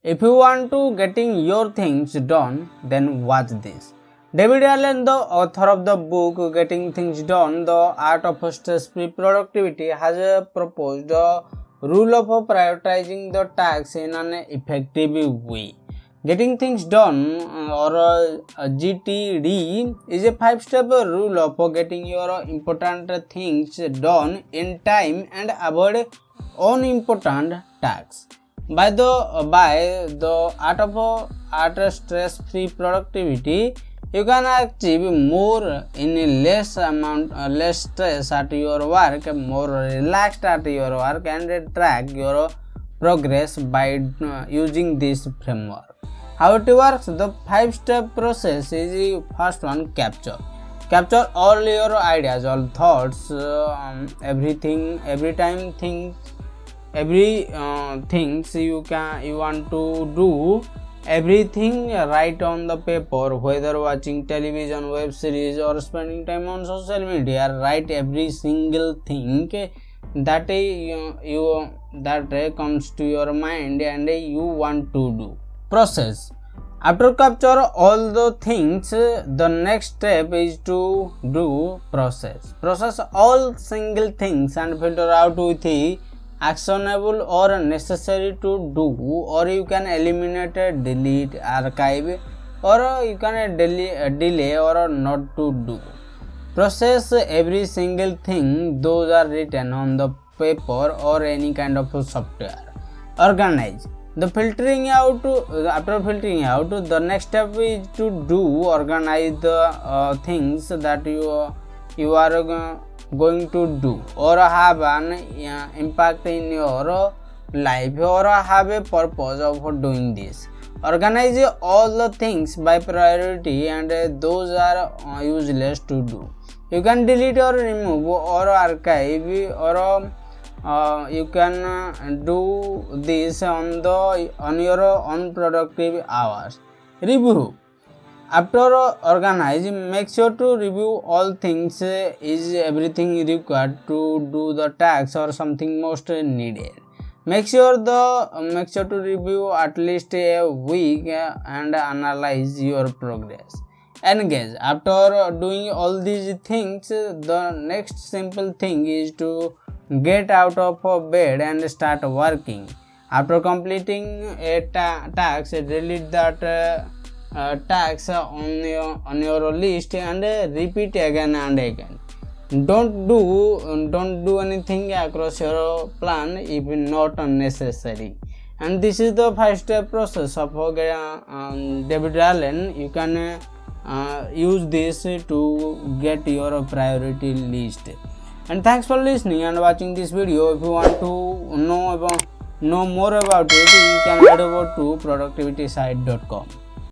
If you want to getting your things done, then watch this. David Allen, the author of the book Getting Things Done, The Art of Stress-Free Productivity, has proposed a rule of prioritizing the tasks in an effective way. Getting things done or GTD is a 5-step rule of getting your important things done in time and avoid unimportant tasks. By the art of stress-free productivity, you can achieve more in less stress at your work, more relaxed at your work, and track your progress by using this framework. How it works? The 5-step process is the first one: capture. Capture all your ideas, all thoughts, everything, every time things, things you want to do, everything write on the paper. Whether watching television, web series, or spending time on social media, write every single thing that that comes to your mind and you want to do. Process. After capture all the things, the next step is to do process. Process all single things and filter out with the actionable or necessary to do, or you can eliminate, delete, archive, or you can delay or not to do. Process every single thing those are written on the paper or any kind of software. Organize. After filtering out, the next step is to organize the things that you are going to do or have an impact in your life or have a purpose of doing this. Organize all the things by priority, and those are useless to do. You can delete or remove or archive, or you can do this on your unproductive hours. Review. After organizing, make sure to review all things. Is everything required to do the task or something most needed? Make sure to review at least a week and analyze your progress. Engage. After doing all these things, the next simple thing is to get out of bed and start working. After completing a task, delete that task on your list and repeat again and again. Don't do anything across your plan if not necessary. And this is the 5-step process of David Allen. You can use this to get your priority list. And thanks for listening and watching this video. If you want to know more about it, you can head over to productivitysite.com.